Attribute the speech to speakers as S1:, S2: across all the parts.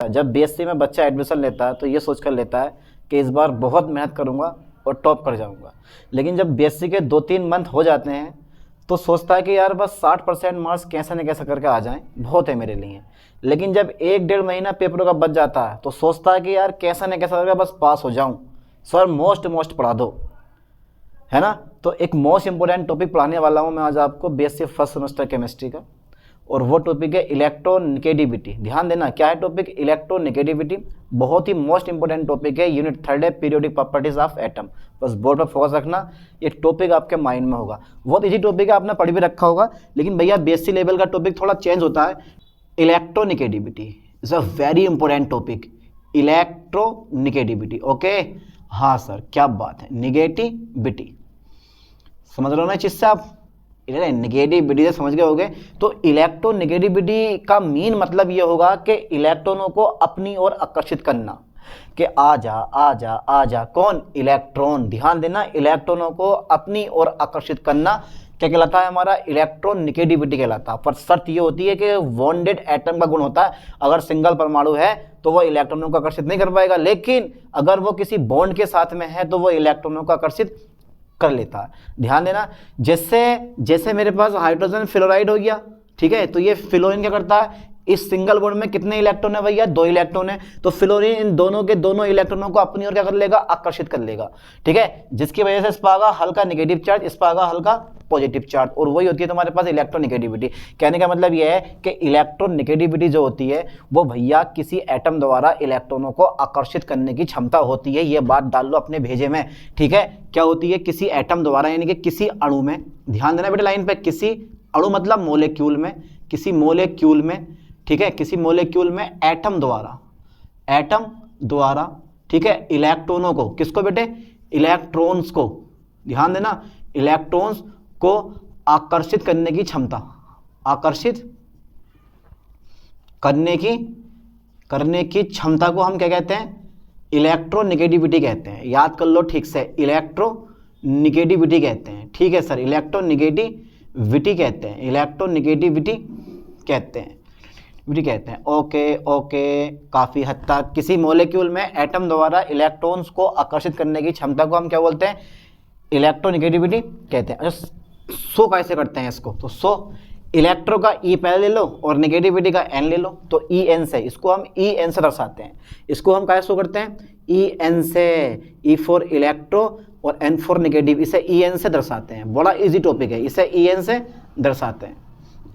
S1: जब बीएससी में बच्चा एडमिशन लेता है तो ये सोच कर लेता है कि इस बार बहुत मेहनत करूंगा और टॉप कर जाऊंगा। लेकिन जब बीएससी के 2-3 मंथ हो जाते हैं तो सोचता है कि यार बस 60% मार्क्स कैसे न कैसे करके आ जाएं, बहुत है मेरे लिए। लेकिन जब 1-1.5 महीना पेपरों का बच जाता है तो सोचता है कि यार कैसा न कैसा करके बस पास हो जाऊँ, सर मोस्ट पढ़ा दो, है ना। तो एक मोस्ट इंपॉर्टेंट टॉपिक पढ़ाने वाला हूँ मैं आज आपको बीएससी फर्स्ट सेमेस्टर केमिस्ट्री का, और वो टॉपिक है इलेक्ट्रोनेगेटिविटी। ध्यान देना, क्या है टॉपिक? इलेक्ट्रोनेगेटिविटी। बहुत ही मोस्ट इंपॉर्टेंट टॉपिक है, यूनिट 3 है, पीरियोडिक प्रॉपर्टीज ऑफ एटम। बस बोर्ड पर फोकस रखना, ये टॉपिक आपके माइंड में होगा। बहुत इजी टॉपिक है, आपने पढ़ भी रखा होगा, लेकिन भैया बीएससी लेवल का टॉपिक थोड़ा चेंज होता है। Electronegativity is a very important topic, electronegativity. Okay, हाँ सर क्या बात है, निगेटिविटी समझ रहे हो ना चीज से आप? नेगेटिविटी से समझ गए होगे। तो इलेक्ट्रोनेगेटिविटी का मेन मतलब ये होगा कि इलेक्ट्रॉनों को अपनी ओर आकर्षित करना, कि आ जा आ जा आ जा। कौन? इलेक्ट्रॉन। ध्यान देना, इलेक्ट्रॉनों को अपनी ओर आकर्षित करना क्या कहलाता है? हमारा इलेक्ट्रोनेगेटिविटी कहलाता है। पर शर्त ये होती है कि बॉन्डेड एटम का गुण होता है, अगर सिंगल परमाणु है तो वो इलेक्ट्रॉनों को आकर्षित नहीं कर पाएगा, लेकिन अगर वो किसी बॉन्ड के साथ में है तो वो इलेक्ट्रॉनों को आकर्षित कर लेता है। ध्यान देना, जैसे मेरे पास हाइड्रोजन फ्लोराइड हो गया, ठीक है, तो ये फ्लोरीन क्या करता है? इस सिंगल बॉन्ड में कितने इलेक्ट्रॉन है भैया? 2 इलेक्ट्रॉन है। तो फ्लोरीन इन दोनों के दोनों इलेक्ट्रॉनों को अपनी ओर क्या कर लेगा? आकर्षित कर लेगा, ठीक है, जिसकी वजह से इस पर आगा हल्का नेगेटिव चार्ज, इस पर आगा हल्का पॉजिटिव चार्ज, और वही होती है तुम्हारे पास इलेक्ट्रोनेगेटिविटी। कहने का मतलब यह है कि इलेक्ट्रोनेगेटिविटी जो होती है वो भैया किसी एटम द्वारा इलेक्ट्रॉनों को आकर्षित करने की क्षमता होती है। ये बात डाल लो अपने भेजे में, ठीक है। क्या होती है? किसी एटम द्वारा, यानी कि किसी अणु में, ध्यान देना बेटे लाइन पे, किसी अणु मतलब मोलेक्यूल में, किसी मोलेक्यूल में, ठीक है, किसी मोलेक्यूल में एटम द्वारा, ठीक है, इलेक्ट्रॉनों को, किसको बेटे? इलेक्ट्रॉन्स को, ध्यान देना, इलेक्ट्रॉन्स को आकर्षित करने की क्षमता, आकर्षित करने की क्षमता को हम क्या कहते हैं? इलेक्ट्रोनेगेटिविटी कहते हैं। याद कर लो ठीक से, इलेक्ट्रोनेगेटिविटी कहते हैं, ठीक है सर, इलेक्ट्रोनेगेटिविटी कहते हैं, इलेक्ट्रोनेगेटिविटी कहते हैं। ओके, काफी हद तक किसी मॉलिक्यूल में एटम द्वारा इलेक्ट्रॉन्स को आकर्षित करने की क्षमता को हम क्या बोलते हैं? इलेक्ट्रोनेगेटिविटी कहते हैं। अच्छा, सो कैसे करते हैं इसको? तो सो इलेक्ट्रो का ई पहले ले लो और नेगेटिविटी का एन ले लो, तो ई एन से, इसको हम ई एन से दर्शाते हैं। इसको हम कैसे शो करते हैं? ई एन से, ई फॉर इलेक्ट्रो और एन फॉर नेगेटिव, इसे ई एन से दर्शाते हैं। बड़ा इजी टॉपिक है, इसे ई एन से दर्शाते हैं।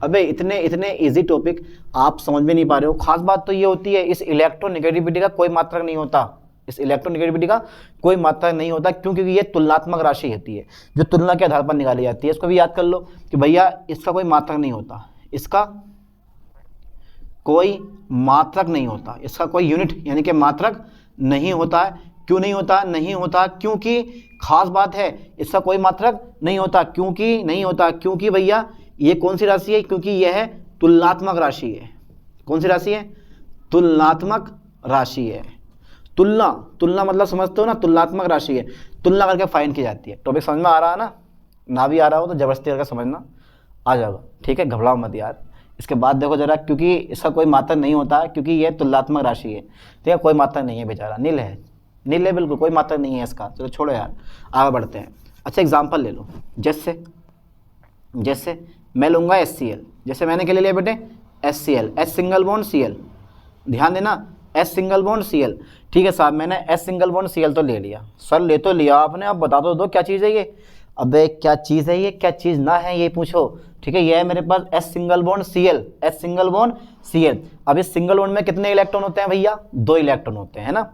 S1: अबे इतने इजी टॉपिक आप समझ में नहीं पा रहे हो। खास बात तो ये होती है, इस इलेक्ट्रोनेगेटिविटी का कोई मात्रक नहीं होता, इस इलेक्ट्रोनेगेटिविटी का कोई मात्रक नहीं होता। क्यों? क्योंकि ये तुलनात्मक राशि होती है जो तुलना के आधार पर निकाली जाती है। इसको भी याद कर लो कि भैया इसका कोई मात्रक नहीं होता, इसका कोई मात्रक नहीं होता, इसका कोई यूनिट यानी कि मात्रक नहीं होता है। क्यों नहीं होता? नहीं होता क्योंकि, खास बात है, इसका कोई मात्रक नहीं होता। क्योंकि नहीं होता, क्योंकि भैया ये कौन सी राशि है? क्योंकि यह है तुलनात्मक राशि है। कौन सी राशि है? तुलनात्मक राशि है। तुलना मतलब समझते हो ना, तुलनात्मक राशि है, तुलना करके फाइंड की जाती है। टॉपिक समझ में आ रहा है ना भी आ रहा हो तो जबरदस्ती करके समझना आ जाएगा, ठीक है, घबराओ मत यार। इसके बाद देखो जरा, क्योंकि इसका कोई मात्रक नहीं होता, क्योंकि यह तुलनात्मक राशि है, ठीक है, कोई मात्रक नहीं है बेचारा, नील है बिल्कुल, कोई मात्रक नहीं है इसका। चलो छोड़ो यार, आगे बढ़ते हैं। अच्छा एग्जाम्पल ले लो, जैसे मैं लूंगा HCl, जैसे मैंने क्या ले लिया बेटे? HCl, H single bond Cl, ध्यान देना, H सिंगल बॉन्ड Cl, ठीक है साहब, मैंने H सिंगल बॉन्ड Cl तो ले लिया। सर ले तो लिया आपने, अब बता दो क्या चीज़ है ये? अबे क्या चीज़ है ये, क्या चीज़ ना है ये पूछो, ठीक है। ये है मेरे पास H single bond Cl, H single bond Cl। अब इस सिंगल बॉन्ड में कितने इलेक्ट्रॉन होते हैं भैया? 2 इलेक्ट्रॉन होते हैं, है ना।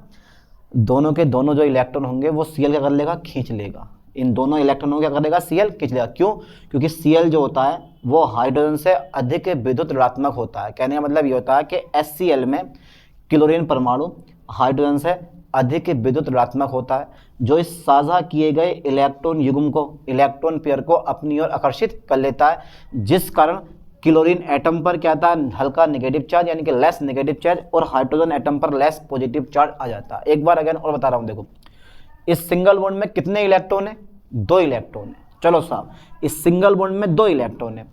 S1: दोनों के दोनों जो इलेक्ट्रॉन होंगे वो Cl क्या कर लेगा? खींच लेगा। इन दोनों इलेक्ट्रॉनों क्या करेगा? Cl खींच लेगा। क्यों? क्योंकि Cl जो होता है वो हाइड्रोजन से अधिक विद्युत ऋणात्मक होता है। कहने का मतलब ये होता है कि HCl में क्लोरीन परमाणु हाइड्रोजन से अधिक विद्युत ऋणात्मक होता है, जो इस साझा किए गए इलेक्ट्रॉन युग्म को, इलेक्ट्रॉन पेयर को अपनी ओर आकर्षित कर लेता है, जिस कारण क्लोरीन एटम पर क्या आता है? हल्का नेगेटिव चार्ज, यानी कि लेस नेगेटिव चार्ज, और हाइड्रोजन एटम पर लेस पॉजिटिव चार्ज आ जाता है। एक बार अगेन और बता रहा हूँ, देखो इस सिंगल बॉन्ड में कितने इलेक्ट्रॉन है? 2 इलेक्ट्रॉन है। चलो साहब, इस सिंगल बॉन्ड में 2 इलेक्ट्रॉन है।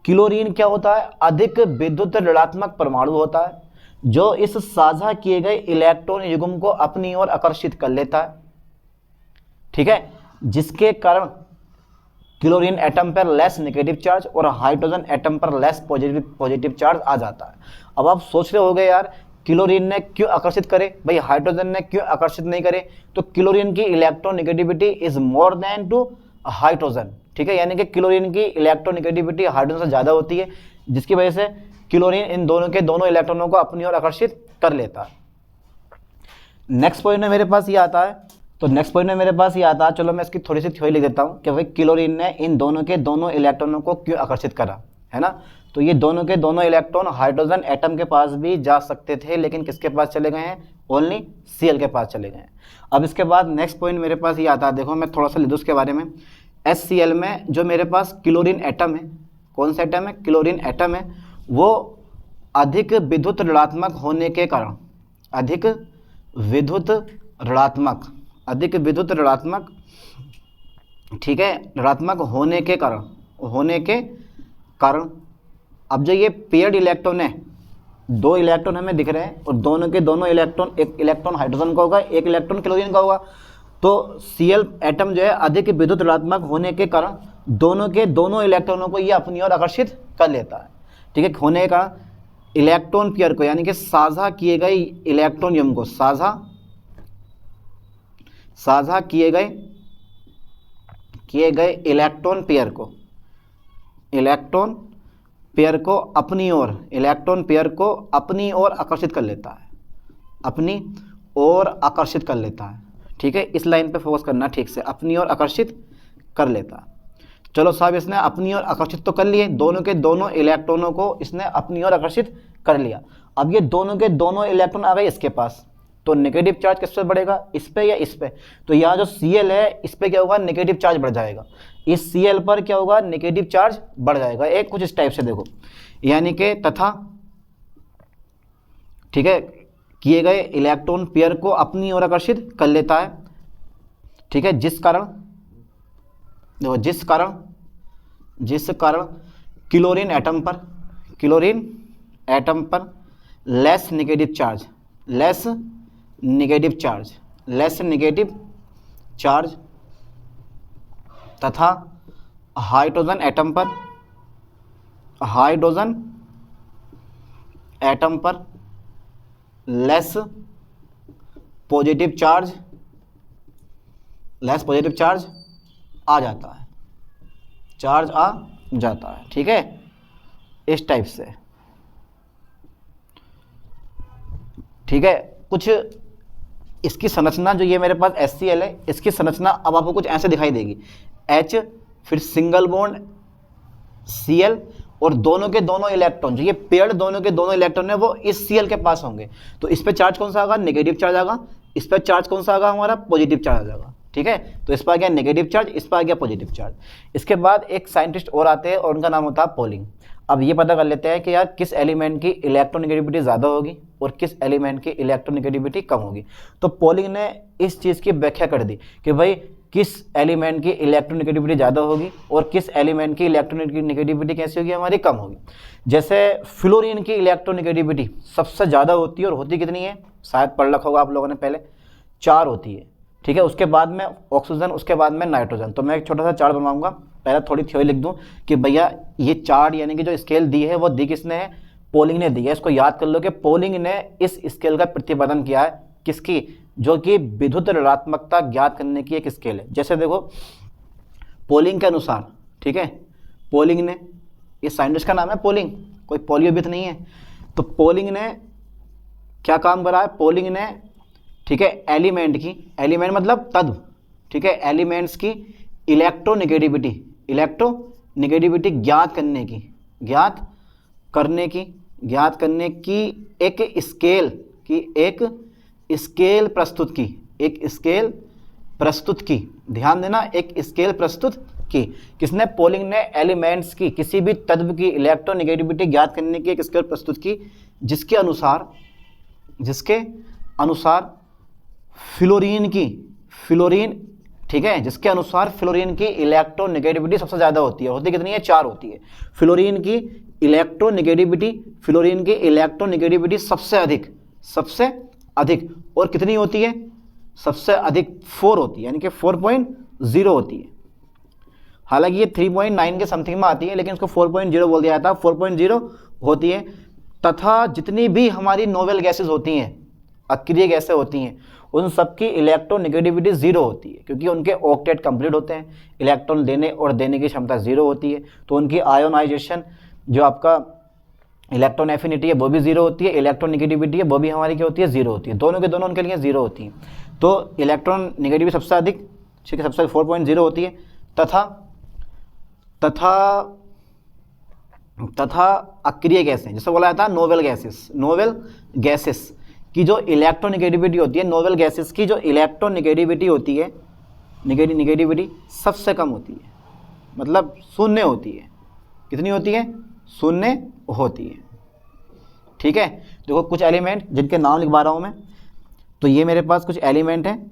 S1: क्लोरीन क्या होता है? अधिक विद्युत ऋणात्मक परमाणु होता है, जो इस साझा किए गए इलेक्ट्रॉन युग्म को अपनी ओर आकर्षित कर लेता है, ठीक है, जिसके कारण क्लोरीन एटम पर लेस नेगेटिव चार्ज और हाइड्रोजन एटम पर लेस पॉजिटिव चार्ज आ जाता है। अब आप सोच रहे होगे यार क्लोरीन ने क्यों आकर्षित करे, भाई हाइड्रोजन ने क्यों आकर्षित नहीं करे, तो क्लोरीन की electronegativity is more than to hydrogen, ठीक है, यानी कि क्लोरीन की इलेक्ट्रोनेगेटिविटी हाइड्रोजन से ज़्यादा होती है, जिसकी वजह से क्लोरीन इन दोनों के दोनों इलेक्ट्रॉनों को अपनी ओर आकर्षित कर लेता है। नेक्स्ट पॉइंट में मेरे पास ये आता है, तो नेक्स्ट पॉइंट में मेरे पास ये आता है, चलो मैं इसकी थोड़ी सी थ्योरी लिख देता हूँ कि भाई क्लोरीन ने इन दोनों के दोनों इलेक्ट्रॉनों को क्यों आकर्षित करा, है ना। तो ये दोनों के दोनों इलेक्ट्रॉन हाइड्रोजन एटम के पास भी जा सकते थे, लेकिन किसके पास चले गए हैं, ओनली Cl के पास चले गए हैं। अब इसके बाद नेक्स्ट पॉइंट मेरे पास ये आता है, देखो मैं थोड़ा सा लिख दूँ उसके बारे में। HCl में जो मेरे पास क्लोरीन एटम है, कौन सा एटम है, क्लोरीन एटम है, वो अधिक विद्युत ऋणात्मक होने के कारण, अधिक विद्युत ऋणात्मक, ठीक है, ऋणात्मक होने के कारण अब जो ये पेयर्ड इलेक्ट्रॉन है, दो इलेक्ट्रॉन हमें दिख रहे हैं और दोनों के दोनों इलेक्ट्रॉन, एक इलेक्ट्रॉन हाइड्रोजन का होगा, एक इलेक्ट्रॉन क्लोरीन का होगा, तो Cl एटम जो है अधिक विद्युत ऋणात्मक होने के कारण दोनों के दोनों इलेक्ट्रॉनों को ये अपनी ओर आकर्षित कर लेता है, ठीक है, होने का इलेक्ट्रॉन पेयर को, यानी कि साझा किए गए इलेक्ट्रॉन युग्म को, साझा किए गए इलेक्ट्रॉन पेयर को अपनी ओर आकर्षित कर लेता है, ठीक है, इस लाइन पे फोकस करना ठीक से, अपनी ओर आकर्षित कर लेता है। चलो साहब इसने अपनी ओर आकर्षित तो कर लिए, दोनों के दोनों इलेक्ट्रॉनों को इसने अपनी ओर आकर्षित कर लिया। अब ये दोनों के दोनों इलेक्ट्रॉन आ गए इसके पास, तो नेगेटिव चार्ज किस पे बढ़ेगा, इस पे या इस पे, तो यहाँ जो Cl है इस पे क्या होगा, नेगेटिव चार्ज बढ़ जाएगा, इस Cl पर क्या होगा, नेगेटिव चार्ज बढ़ जाएगा, एक कुछ इस टाइप से देखो, यानी कि तथा, ठीक है, किए गए इलेक्ट्रॉन पेयर को अपनी ओर आकर्षित कर लेता है, ठीक है, जिस कारण क्लोरीन एटम पर लेस नेगेटिव चार्ज तथा हाइड्रोजन एटम पर लेस पॉजिटिव चार्ज आ जाता है, ठीक है, इस टाइप से, ठीक है। कुछ इसकी संरचना जो ये मेरे पास HCl है, इसकी संरचना अब आपको कुछ ऐसे दिखाई देगी, H फिर सिंगल बॉन्ड Cl और दोनों के दोनों इलेक्ट्रॉन, जो ये पेयर्ड दोनों के दोनों इलेक्ट्रॉन है वो इस Cl के पास होंगे, तो इस पे चार्ज कौन सा आएगा, नेगेटिव चार्ज आएगा, इस पर चार्ज कौन सा आएगा, हमारा पॉजिटिव चार्ज आ जाएगा, ठीक है, तो इस पर आ गया नेगेटिव चार्ज, इस पर आ गया पॉजिटिव चार्ज। इसके बाद एक साइंटिस्ट और आते हैं और उनका नाम होता है पॉलिंग। अब ये पता कर लेते हैं कि यार किस एलिमेंट की इलेक्ट्रोनेगेटिविटी ज़्यादा होगी और किस एलिमेंट की इलेक्ट्रोनेगेटिविटी कम होगी। तो पॉलिंग ने इस चीज़ की व्याख्या कर दी कि भाई किस एलिमेंट की इलेक्ट्रोनेगेटिविटी ज़्यादा होगी और किस एलिमेंट की इलेक्ट्रोनेगेटिविटी कैसी होगी, हमारी कम होगी। जैसे फ्लोरीन की इलेक्ट्रोनेगेटिविटी सबसे ज़्यादा होती है, और होती कितनी है, शायद पढ़ रखा होगा आप लोगों ने पहले, 4 होती है, ठीक है, उसके बाद में ऑक्सीजन, उसके बाद में नाइट्रोजन। तो मैं एक छोटा सा चार्ट बनवाऊंगा, पहले थोड़ी थ्योरी लिख दूं कि भैया ये चार्ट यानी कि जो स्केल दी है वो दी किसने है, पॉलिंग ने दी है। इसको याद कर लो कि पॉलिंग ने इस स्केल का प्रतिपादन किया है, किसकी, जो कि विद्युत ऋणात्मकता ज्ञात करने की एक स्केल है। जैसे देखो पॉलिंग के अनुसार, ठीक है, पॉलिंग ने, ये साइंटिस्ट का नाम है पॉलिंग, कोई पोलियोबिथ नहीं है, तो पॉलिंग ने क्या काम करा है, पॉलिंग ने, ठीक है, एलिमेंट की, एलिमेंट मतलब तत्व, ठीक है, एलिमेंट्स की इलेक्ट्रोनेगेटिविटी ज्ञात करने की एक स्केल प्रस्तुत की, ध्यान देना, एक स्केल प्रस्तुत की। किसने, पॉलिंग ने एलिमेंट्स की, किसी भी तत्व की इलेक्ट्रोनेगेटिविटी ज्ञात करने की एक स्केल प्रस्तुत की, जिसके अनुसार फ्लोरीन, ठीक है, जिसके अनुसार फ्लोरीन की इलेक्ट्रोनेगेटिविटी सबसे ज़्यादा होती है। होती कितनी है? 4 होती है। फ्लोरीन की इलेक्ट्रोनेगेटिविटी सबसे अधिक और कितनी होती है? सबसे अधिक 4 होती है, यानी कि 4.0 होती है। हालांकि ये 3.9 के समथिंग में आती है, लेकिन इसको 4.0 बोल दिया जाता है। 4.0 होती है। तथा जितनी भी हमारी नोवेल गैसेज होती हैं, अक्रिय गैसें होती हैं, उन सबकी इलेक्ट्रोनेगेटिविटी 0 होती है, क्योंकि उनके ऑक्टेट कंप्लीट होते हैं, इलेक्ट्रॉन देने और देने की क्षमता 0 होती है। तो उनकी आयोनाइजेशन, जो आपका इलेक्ट्रॉन एफिनिटी है वो भी 0 होती है, इलेक्ट्रोनेगेटिविटी है वो भी हमारी क्या होती है? 0 होती है। दोनों के दोनों उनके लिए 0 होती हैं। तो इलेक्ट्रॉन नेगेटिविटी सबसे अधिक, ठीक है, सबसे 4.0 होती है। तथा अक्रिय गैसें, जैसे बोला जाता है नोवेल गैसेस की जो इलेक्ट्रोनेगेटिविटी होती है, नोवेल गैसेस की जो इलेक्ट्रोनेगेटिविटी होती है, नेगेटिविटी सबसे कम होती है, मतलब शून्य होती है। कितनी होती है? शून्य होती है। ठीक है, देखो कुछ एलिमेंट जिनके नाम लिखवा रहा हूँ मैं। तो ये मेरे पास कुछ एलिमेंट हैं,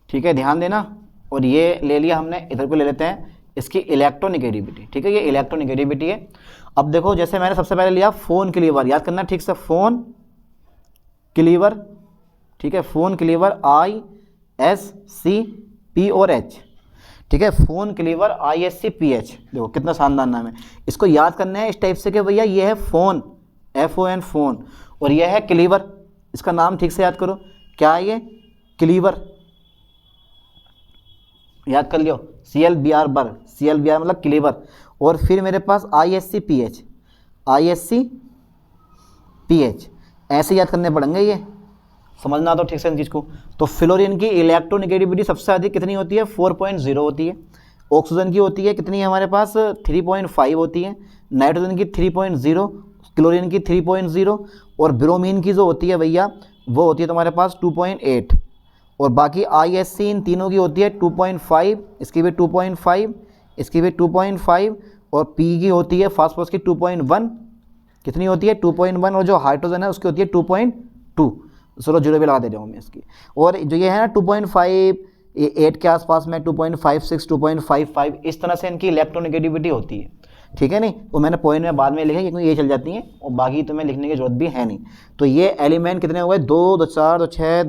S1: ठीक है, ध्यान देना। और ये ले लिया हमने, इधर को ले लेते हैं इसकी इलेक्ट्रोनेगेटिविटी। ठीक है, ये इलेक्ट्रोनेगेटिविटी है। अब देखो, जैसे मैंने सबसे पहले लिया फोन क्लीवर, याद करना ठीक से, फोन क्लीवर, ठीक है, फोन क्लीवर ISC P और H, ठीक है, फोन क्लीवर ISC PH। देखो कितना शानदार नाम है। इसको याद करना है इस टाइप से कि भैया ये है फोन, FON फोन, और यह है क्लीवर। इसका नाम ठीक से याद करो, क्या है ये? क्लीवर। याद कर लियो, CLBR बर, CLBR मतलब क्लीवर। और फिर मेरे पास ISC PH, ऐसे याद करने पड़ेंगे, ये समझना तो ठीक से इन चीज़ को। तो फ्लोरीन की इलेक्ट्रोनेगेटिविटी सबसे अधिक कितनी होती है? 4.0 होती है। ऑक्सीजन की होती है कितनी है हमारे पास? 3.5 होती है। नाइट्रोजन की 3.0, क्लोरीन की 3.0, और ब्रोमीन की जो होती है भैया वो होती है तुम्हारे पास 2.8। और बाकी ISC इन तीनों की होती है 2.5, इसकी भी 2.5, इसकी भी 2.5, और P की होती है फास्फोरस की 2.1। कितनी होती है? 2.1। और जो हाइड्रोजन है उसकी होती है 2.2। चलो 0 भी लगा दे रहा हूँ मैं इसकी। और जो ये है ना 2.5, 8 के आसपास में 2.56, 2.55, इस तरह से इनकी इलेक्ट्रोनेगेटिविटी होती है। ठीक है, नहीं वो मैंने पॉइंट में बाद में लिखा क्योंकि ये चल जाती हैं, और बाकी तो मैं लिखने की जरूरत भी है नहीं। तो ये एलिमेंट कितने हो गए? 2, 2, 4, 2, 6,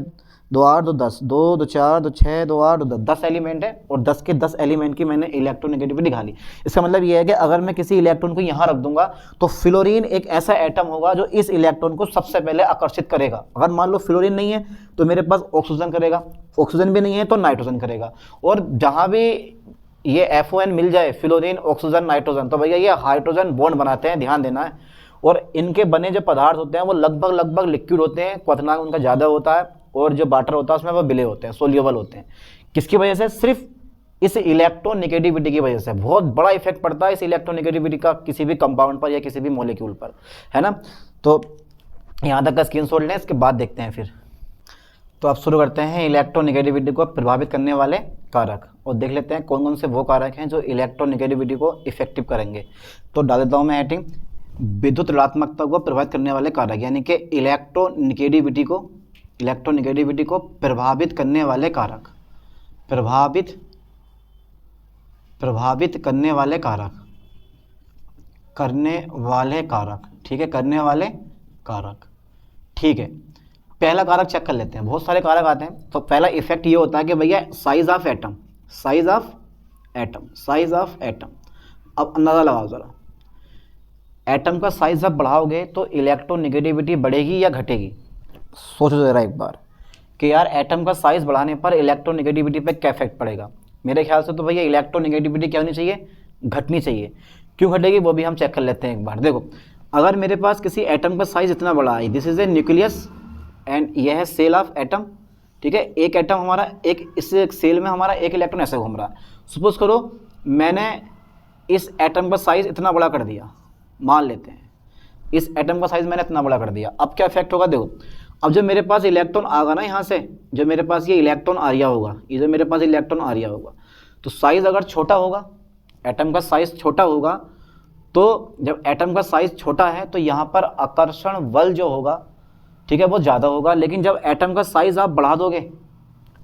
S1: 2, 8, 2, 10, 2, 2, 4, 2, 6, 2, 8, 2, 10 एलिमेंट है, और 10 के 10 एलिमेंट की मैंने इलेक्ट्रोनेगेटिविटी निकाली। इसका मतलब ये है कि अगर मैं किसी इलेक्ट्रॉन को यहाँ रख दूंगा तो फ्लोरीन एक ऐसा एटम होगा जो इस इलेक्ट्रॉन को सबसे पहले आकर्षित करेगा। अगर मान लो फ्लोरीन नहीं है तो मेरे पास ऑक्सीजन करेगा, ऑक्सीजन भी नहीं है तो नाइट्रोजन करेगा। और जहाँ भी ये FON मिल जाए, फ्लोरीन, ऑक्सीजन, नाइट्रोजन, तो भैया ये हाइड्रोजन बॉन्ड बनाते हैं, ध्यान देना है। और इनके बने जो पदार्थ होते हैं वो लगभग लिक्विड होते हैं, क्वथनांक उनका ज़्यादा होता है, और जो वाटर होता है उसमें वो विलेय होते हैं, सोल्यूबल होते हैं। किसकी वजह से? सिर्फ इस इलेक्ट्रोनेगेटिविटी की वजह से। बहुत बड़ा इफेक्ट पड़ता है इस इलेक्ट्रोनेगेटिविटी का किसी भी कंपाउंड पर या किसी भी मॉलिक्यूल पर, है ना। तो यहाँ तक का स्क्रीनशॉट लें, इसके बाद देखते हैं फिर। तो अब शुरू करते हैं इलेक्ट्रोनेगेटिविटी को प्रभावित करने वाले कारक, और देख लेते हैं कौन कौन से वो कारक हैं जो इलेक्ट्रोनेगेटिविटी को इफेक्टिव करेंगे। तो डाल देता हूँ मैं हेडिंग, विद्युत ऋणात्मकता को प्रभावित करने वाले कारक, यानी कि इलेक्ट्रोनेगेटिविटी को प्रभावित करने वाले कारक, प्रभावित करने वाले कारक, ठीक है, करने वाले कारक। ठीक है, पहला कारक चेक कर लेते हैं। बहुत सारे कारक आते हैं। तो पहला इफेक्ट ये होता है कि भैया साइज ऑफ एटम। अब अंदाजा लगाओ जरा, एटम का साइज जब बढ़ाओगे तो इलेक्ट्रोनेगेटिविटी बढ़ेगी या घटेगी? सोचो जरा एक बार कि यार एटम का साइज बढ़ाने पर इलेक्ट्रोनेगेटिविटी पे क्या इफेक्ट पड़ेगा। मेरे ख्याल से तो भैया इलेक्ट्रोनेगेटिविटी क्या होनी चाहिए? घटनी चाहिए। क्यों घटेगी वो भी हम चेक कर लेते हैं एक बार। देखो, अगर मेरे पास किसी एटम का साइज इतना बड़ा है, this is a nucleus and यह है सेल ऑफ एटम, ठीक है, एक एटम हमारा, एक इस सेल में हमारा एक इलेक्ट्रॉन ऐसे घूम रहा है। सपोज करो मैंने इस एटम का साइज इतना बड़ा कर दिया, मान लेते हैं इस एटम का साइज मैंने इतना बड़ा कर दिया। अब क्या इफेक्ट होगा? देखो, अब जब मेरे पास इलेक्ट्रॉन आएगा ना, यहाँ से जो मेरे पास ये इलेक्ट्रॉन आ रहा होगा, ये जो मेरे पास इलेक्ट्रॉन आ रहा होगा, तो साइज अगर छोटा होगा, एटम का साइज छोटा होगा, तो जब एटम का साइज छोटा है तो यहाँ पर आकर्षण बल जो होगा, ठीक है, वो ज़्यादा होगा। लेकिन जब एटम का साइज आप बढ़ा दोगे,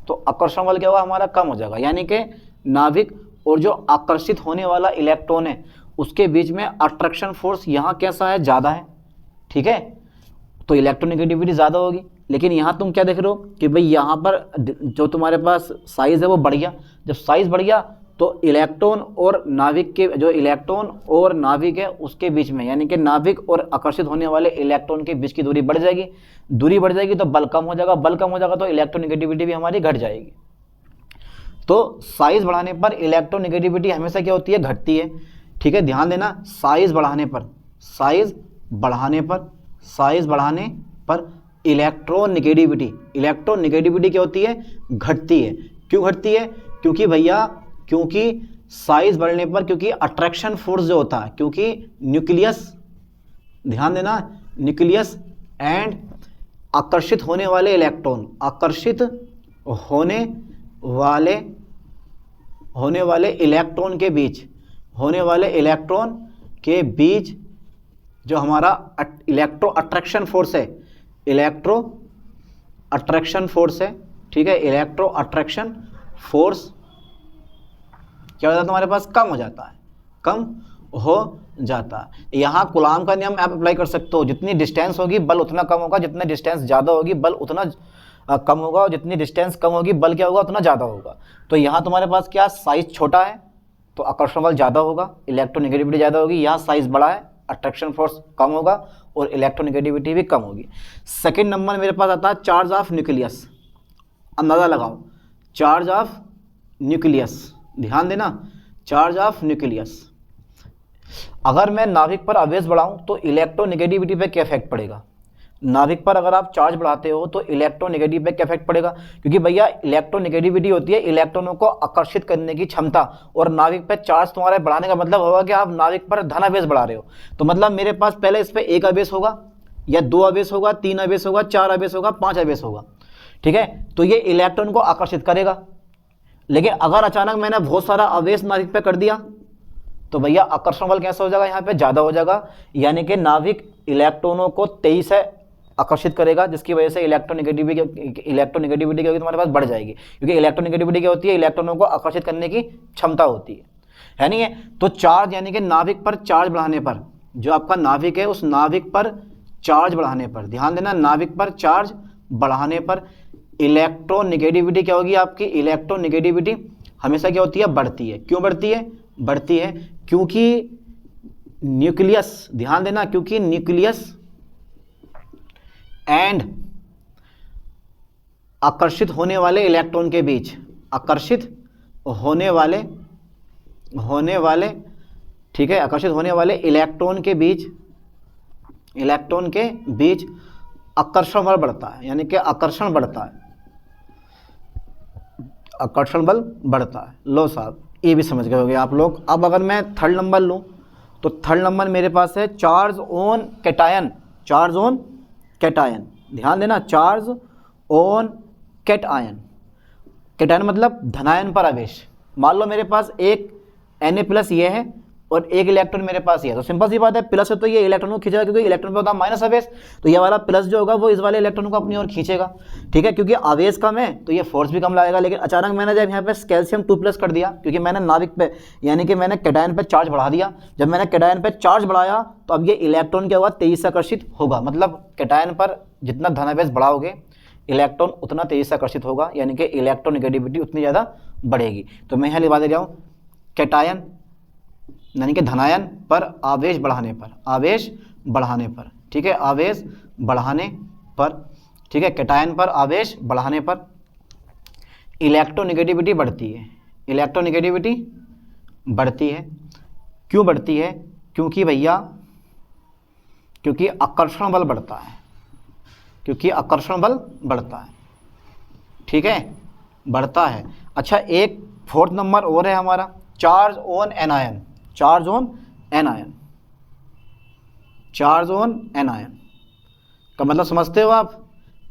S1: तो आकर्षण बल क्या होगा हमारा, कम हो जाएगा। यानी कि नाभिक और जो आकर्षित होने वाला इलेक्ट्रॉन है उसके बीच में अट्रैक्शन फोर्स यहाँ कैसा है, ज़्यादा है, ठीक है, तो इलेक्ट्रोनेगेटिविटी ज़्यादा होगी। लेकिन यहाँ तुम क्या देख रहे हो कि भाई यहाँ पर जो तुम्हारे पास साइज़ है वो बढ़ गया। जब साइज़ बढ़ गया तो इलेक्ट्रॉन और नाभिक के, जो इलेक्ट्रॉन और नाभिक है उसके बीच में, यानी कि नाभिक और आकर्षित होने वाले इलेक्ट्रॉन के बीच की दूरी बढ़ जाएगी। दूरी बढ़ जाएगी तो बल कम हो जाएगा, बल कम हो जाएगा तो इलेक्ट्रोनेगेटिविटी भी हमारी घट जाएगी। तो साइज़ बढ़ाने पर इलेक्ट्रोनेगेटिविटी हमेशा क्या होती है, घटती है, ठीक है, ध्यान देना। साइज़ बढ़ाने पर इलेक्ट्रोनेगेटिविटी क्या होती है, घटती है। क्यों घटती है, क्योंकि भैया, क्योंकि साइज बढ़ने पर, क्योंकि अट्रैक्शन फोर्स जो होता है, क्योंकि न्यूक्लियस, ध्यान देना, न्यूक्लियस एंड आकर्षित होने वाले इलेक्ट्रॉन, आकर्षित होने वाले इलेक्ट्रॉन के बीच जो हमारा इलेक्ट्रो अट्रैक्शन फोर्स है, ठीक है, इलेक्ट्रो अट्रैक्शन फोर्स क्या होता है तुम्हारे पास, कम हो जाता है। यहाँ कूलाम का नियम आप अप्लाई कर सकते हो, जितनी डिस्टेंस होगी बल उतना कम होगा, जितनी डिस्टेंस ज़्यादा होगी बल उतना कम होगा, और जितनी डिस्टेंस कम होगी बल क्या होगा, उतना ज़्यादा होगा। तो यहाँ तुम्हारे पास क्या, साइज़ छोटा है तो आकर्षण बल ज़्यादा होगा, इलेक्ट्रोनेगेटिविटी ज़्यादा होगी। यहाँ साइज़ बड़ा है, अट्रैक्शन फोर्स कम होगा और इलेक्ट्रोनेगेटिविटी भी कम होगी। सेकंड नंबर मेरे पास आता है चार्ज ऑफ न्यूक्लियस। अंदाज़ा लगाओ, चार्ज ऑफ न्यूक्लियस, ध्यान देना, चार्ज ऑफ न्यूक्लियस। अगर मैं नाभिक पर आवेश बढ़ाऊं तो इलेक्ट्रोनेगेटिविटी पे क्या इफेक्ट पड़ेगा। नाभिक पर अगर आप चार्ज बढ़ाते हो तो इलेक्ट्रोनेगेटिव पे क्या इफेक्ट पड़ेगा, क्योंकि भैया इलेक्ट्रोनेगेटिविटी होती है इलेक्ट्रॉनों को आकर्षित करने की क्षमता, और नाभिक पर चार्ज तुम्हारे बढ़ाने का मतलब होगा कि आप नाभिक पर धन आवेश बढ़ा रहे हो। तो मतलब मेरे पास पहले इस पर 1 आवेश होगा, या 2 आवेश होगा, 3 आवेश होगा, 4 आवेश होगा, 5 आवेश होगा, ठीक है, तो ये इलेक्ट्रॉन को आकर्षित करेगा। लेकिन अगर अचानक मैंने बहुत सारा आवेश नाभिक पे कर दिया तो भैया आकर्षण बल कैसा हो जाएगा, यहाँ पे ज़्यादा हो जाएगा। यानी कि नाभिक इलेक्ट्रॉनों को तेजी से आकर्षित करेगा, जिसकी वजह से इलेक्ट्रोनेगेटिविटी तुम्हारे पास बढ़ जाएगी, क्योंकि इलेक्ट्रोनेगेटिविटी क्या होती है, इलेक्ट्रॉनों को आकर्षित करने की क्षमता होती है नहीं है। तो चार्ज, यानी कि नाभिक पर चार्ज बढ़ाने पर, जो आपका नाभिक है उस नाभिक पर चार्ज बढ़ाने पर, ध्यान देना, नाभिक पर चार्ज बढ़ाने पर इलेक्ट्रोनेगेटिविटी क्या होगी आपकी, इलेक्ट्रोनेगेटिविटी हमेशा क्या होती है, बढ़ती है। क्यों बढ़ती है, क्योंकि न्यूक्लियस, ध्यान देना, क्योंकि न्यूक्लियस एंड आकर्षित होने वाले इलेक्ट्रॉन के बीच, आकर्षित होने वाले ठीक है, आकर्षित होने वाले इलेक्ट्रॉन के बीच आकर्षण बल बढ़ता है, यानी कि आकर्षण बल बढ़ता है। लो साहब, ये भी समझ गए होंगे आप लोग। अब अगर मैं थर्ड नंबर लूँ तो थर्ड नंबर मेरे पास है चार्ज ऑन कैटायन। ध्यान देना, चार्ज ऑन कैटायन मतलब धनायन पर आवेश। मान लो मेरे पास एक Na+ ये है और एक इलेक्ट्रॉन मेरे पास ये है, तो सिंपल सी बात है, प्लस है तो ये इलेक्ट्रॉन को खींचेगा, क्योंकि इलेक्ट्रॉन पे होता है माइनस आवेश, तो ये वाला प्लस जो होगा वो इस वाले इलेक्ट्रॉन को अपनी ओर खींचेगा, ठीक है, क्योंकि आवेश कम है तो ये फोर्स भी कम लगेगा। लेकिन अचानक मैंने जब यहाँ पे कैल्शियम 2+ कर दिया, क्योंकि मैंने नाभिक पे, यानी कि मैंने कैटायन पे चार्ज बढ़ा दिया, जब मैंने कैटायन पे चार्ज बढ़ाया तो अब ये इलेक्ट्रॉन क्या होगा, तेजी से आकर्षित होगा। मतलब कैटायन पर जितना धनावेश बढ़ाओगे इलेक्ट्रॉन उतना तेजी से आकर्षित होगा, यानी कि इलेक्ट्रोनेगेटिविटी उतनी ज़्यादा बढ़ेगी। तो मैं यहाँ लिखवा दे रहा हूँ, कैटायन यानी कि धनायन पर आवेश बढ़ाने पर, ठीक है, आवेश बढ़ाने पर, ठीक है, कैटायन पर आवेश बढ़ाने पर इलेक्ट्रोनेगेटिविटी बढ़ती है। क्यों बढ़ती है, क्योंकि भैया, क्योंकि आकर्षण बल बढ़ता है, ठीक है, बढ़ता है। अच्छा, एक फोर्थ नंबर और है हमारा, चार्ज ऑन एनायन का मतलब समझते हो आप।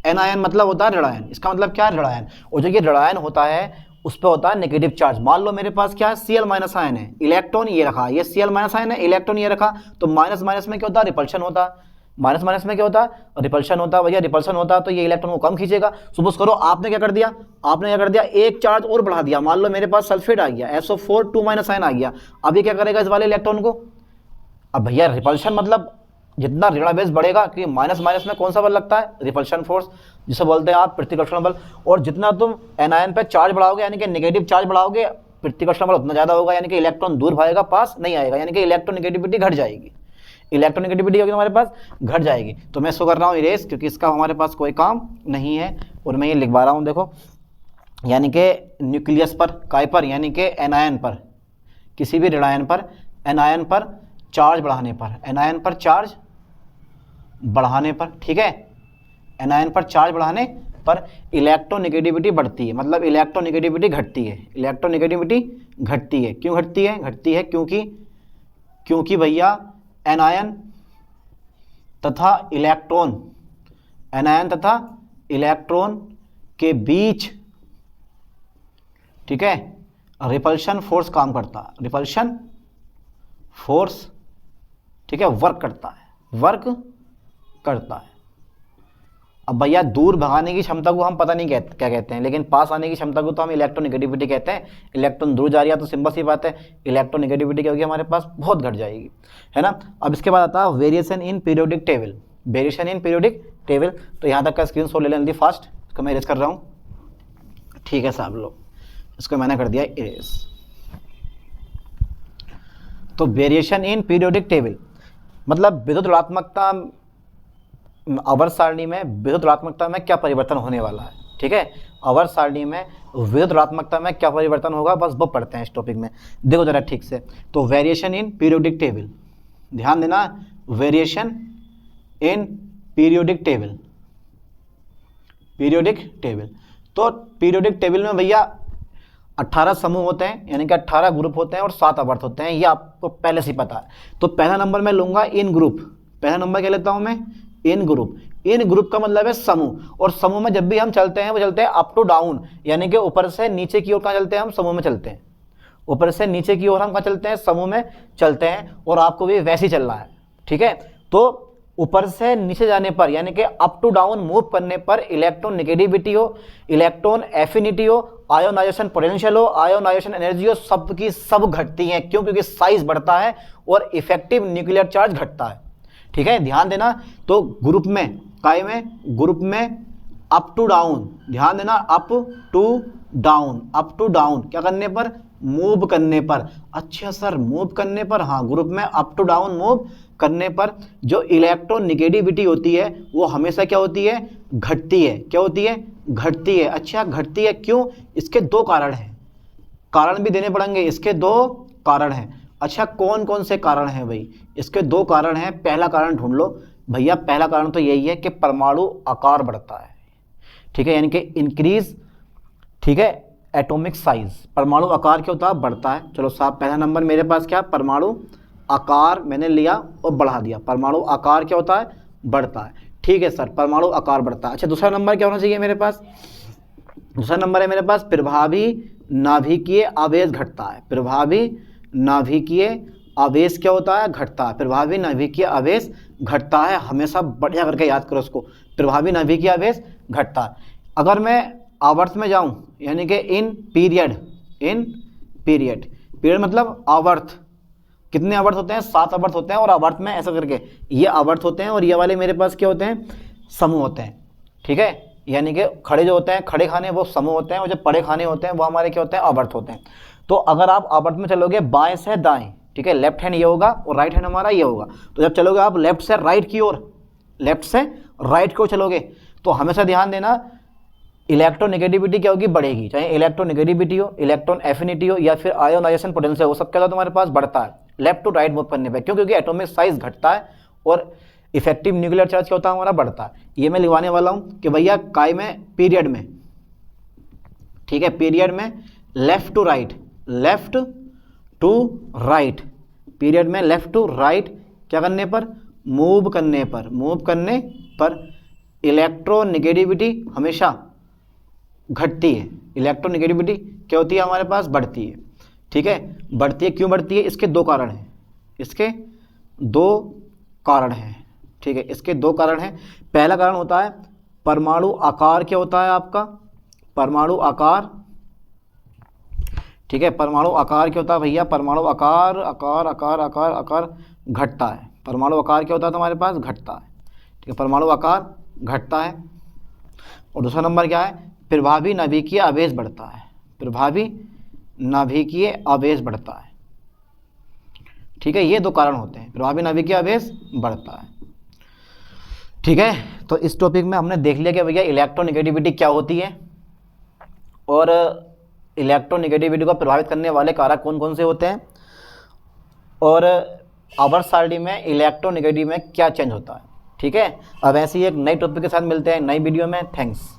S1: एनायन मतलब होता है ऋणायन। इसका मतलब क्या है, ऋणायन। और जो ये ऋणायन होता है उस पर होता है नेगेटिव चार्ज। मान लो मेरे पास क्या है, Cl- आयन है, इलेक्ट्रॉन ये रखा, ये Cl- आयन है, इलेक्ट्रॉन ये रखा, तो माइनस माइनस में क्या होता है, रिपल्शन होता है। माइनस माइनस में क्या होता है, रिपल्शन होता है भैया, रिपल्शन होता है तो ये इलेक्ट्रॉन को कम खींचेगा। सपोज करो आपने क्या कर दिया, एक चार्ज और बढ़ा दिया, मान लो मेरे पास सल्फेट आ गया, SO4 2 आयन आ गया। अब ये क्या करेगा इस वाले इलेक्ट्रॉन को, अब भैया रिपल्शन मतलब जितना ऋणावेश बढ़ेगा, क्योंकि माइनस माइनस में कौन सा बल लगता है, रिपल्शन फोर्स, जिसे बोलते हैं आप प्रतिकर्षण बल। और जितना तुम एनायन पे चार्ज बढ़ाओगे यानी कि नेगेटिव चार्ज बढ़ाओगे, प्रतिकर्षण बल उतना ज़्यादा होगा, यानी कि इलेक्ट्रॉन दूर भागेगा, पास नहीं आएगा, यानी कि इलेक्ट्रोनेगेटिविटी घट जाएगी। इलेक्ट्रोनेगेटिविटी होगी हमारे पास घट जाएगी। तो मैं इसको कर रहा हूँ इरेज, क्योंकि इसका हमारे पास कोई काम नहीं है। और मैं ये लिखवा रहा हूँ, देखो, यानी कि न्यूक्लियस पर, काय पर, यानी कि एनायन पर, किसी भी ऋणायन पर, एनायन पर चार्ज बढ़ाने पर, एनायन पर चार्ज बढ़ाने पर, ठीक है, एनायन पर चार्ज बढ़ाने पर इलेक्ट्रोनेगेटिविटी बढ़ती है, मतलब इलेक्ट्रोनेगेटिविटी घटती है, इलेक्ट्रोनेगेटिविटी घटती है। क्यों घटती है, घटती है क्योंकि भैया एनायन तथा इलेक्ट्रॉन, एनायन तथा इलेक्ट्रॉन के बीच, ठीक है, रिपल्शन फोर्स काम करता है, रिपल्शन फोर्स, ठीक है, वर्क करता है। अब भैया दूर भगाने की क्षमता को हम पता नहीं क्या कहते हैं, लेकिन पास आने की क्षमता को तो हम इलेक्ट्रोनेगेटिविटी कहते हैं। इलेक्ट्रॉन दूर जा रही है तो सिंपल सी बात है, इलेक्ट्रोनेगेटिविटी क्या होगी हमारे पास, बहुत घट जाएगी, है ना। अब इसके बाद आता है variation in periodic table, variation in periodic table. तो यहाँ तक का स्क्रीनशॉट ले लें जल्दी फास्ट, इसको मैं इरेज कर रहा हूँ, ठीक है साहब लोग, इसको मैंने कर दिया इरेज। तो वेरिएशन इन पीरियोडिक टेबल मतलब विद्युत ऋणात्मकता, आवर्त सारणी में विद्युत ऋणात्मकता में क्या परिवर्तन होने वाला है, ठीक है, आवर्त सारणी में विद्युत ऋणात्मकता में क्या परिवर्तन होगा, बस वो पढ़ते हैं इस टॉपिक में। देखो जरा ठीक से, तो वेरिएशन इन पीरियोडिक टेबल, ध्यान देना, variation in periodic table, periodic table. तो पीरियोडिक टेबल में भैया 18 समूह होते हैं, यानी कि 18 ग्रुप होते हैं और 7 आवर्त होते हैं, ये आपको पहले से ही पता है। तो पहला नंबर मैं लूंगा इन ग्रुप, पहला नंबर क्या लेता हूं मैं, इन ग्रुप। इन ग्रुप का मतलब है समूह, और समूह में जब भी हम चलते हैं वो चलते हैं अप टू डाउन, यानी कि ऊपर से नीचे की ओर कहाँ चलते हैं हम, समूह में चलते हैं, ऊपर से नीचे की ओर हम कहाँ चलते हैं, समूह में चलते हैं। और आपको भी वैसे ही चलना है, ठीक है। तो ऊपर से नीचे जाने पर, यानी कि अप टू डाउन मूव करने पर इलेक्ट्रॉन नेगेटिविटी हो, इलेक्ट्रॉन एफिनिटी हो, आयोनाइजेशन पोटेंशियल हो, आयोनाइजेशन एनर्जी हो, सब की सब घटती हैं। क्यों, क्योंकि साइज बढ़ता है और इफेक्टिव न्यूक्लियर चार्ज घटता है, ठीक है, ध्यान देना। तो ग्रुप में, काय में, ग्रुप में अप टू डाउन, ध्यान देना, up to down, up to down क्या करने पर, मूव करने पर। अच्छा सर मूव करने पर, हाँ, ग्रुप में अप टू डाउन मूव करने पर जो इलेक्ट्रॉन नेगेटिविटी होती है वो हमेशा क्या होती है, घटती है। क्या होती है, घटती है। अच्छा घटती है, क्यों, इसके दो कारण हैं, कारण भी देने पड़ेंगे, इसके दो कारण हैं। अच्छा कौन कौन से कारण हैं भाई, इसके दो कारण हैं। पहला कारण ढूंढ लो भैया, पहला कारण तो यही है कि परमाणु आकार बढ़ता है, ठीक है, यानी कि इंक्रीज, ठीक है, एटॉमिक साइज, परमाणु आकार क्या होता है, बढ़ता है। चलो साहब पहला नंबर मेरे पास क्या, परमाणु आकार मैंने लिया और बढ़ा दिया, परमाणु आकार क्या होता है, बढ़ता है, ठीक है सर, परमाणु आकार बढ़ता है। अच्छा दूसरा नंबर क्या होना चाहिए मेरे पास, दूसरा नंबर है मेरे पास प्रभावी नाभिकीय आवेश घटता है। प्रभावी नाभिकीय आवेश क्या होता है, घटता है, प्रभावी नाभिकीय आवेश घटता है। हमेशा बढ़िया करके याद करो उसको, प्रभावी नाभिकीय आवेश घटता है। अगर मैं आवर्त में जाऊं, यानी कि in period, in period, period मतलब आवर्त, कितने आवर्त होते हैं, 7 आवर्त होते हैं। और आवर्त में ऐसा करके ये आवर्त होते हैं और ये वाले मेरे पास क्या होते हैं, समूह होते हैं, ठीक है, यानी कि खड़े जो होते हैं, खड़े खाने वो समूह होते हैं, और जो पड़े खाने होते हैं वो हमारे क्या होते हैं, आवर्त होते हैं। तो अगर आप आवर्त में चलोगे बाएं से दाएं, ठीक है, लेफ्ट हैंड ये होगा और राइट हैंड हमारा ये होगा। तो जब चलोगे आप लेफ्ट से राइट की ओर, लेफ्ट से राइट की ओर चलोगे, तो हमेशा ध्यान देना इलेक्ट्रोनेगेटिविटी क्या होगी, बढ़ेगी, चाहे इलेक्ट्रोनेगेटिविटी हो, इलेक्ट्रॉन एफिनिटी हो, या फिर आयोनाइजेशन पोटेंशियल हो, सब क्या तुम्हारे पास बढ़ता है लेफ्ट टू राइट मूव करने पे। क्यों, क्योंकि एटॉमिक साइज घटता है और इफेक्टिव न्यूक्लियर चार्ज क्या होता है हमारा, बढ़ता है। ये मैं लिखवाने वाला हूँ कि भैया काय में, पीरियड में, ठीक है, पीरियड में left to right, left to right, period में लेफ्ट टू राइट क्या करने पर, मूव करने पर, मूव करने पर इलेक्ट्रोनेगेटिविटी हमेशा घटती है। इलेक्ट्रोनेगेटिविटी क्या होती है हमारे पास, बढ़ती है, ठीक है, बढ़ती है। क्यों बढ़ती है, इसके दो कारण हैं, इसके दो कारण हैं, ठीक है, इसके दो कारण हैं। पहला कारण होता है परमाणु आकार, क्या होता है आपका परमाणु आकार, ठीक है, परमाणु आकार क्या होता है भैया, परमाणु आकार आकार आकार आकार आकार घटता है, परमाणु आकार क्या होता है तुम्हारे पास, घटता है, ठीक है, परमाणु आकार घटता है। और दूसरा नंबर क्या है, प्रभावी नाभिकीय आवेश बढ़ता है, प्रभावी नाभिकीय आवेश बढ़ता है, ठीक है, ये दो कारण होते हैं, प्रभावी नाभिकीय आवेश बढ़ता है, ठीक है। तो इस टॉपिक में हमने देख लिया कि भैया इलेक्ट्रोनेगेटिविटी क्या होती है और इलेक्ट्रोनेगेटिविटी को प्रभावित करने वाले कारक कौन कौन से होते हैं, और आवर्त सारणी में इलेक्ट्रोनेगेटिव में क्या चेंज होता है, ठीक है। अब ऐसे ही एक नई टॉपिक के साथ मिलते हैं नई वीडियो में। थैंक्स।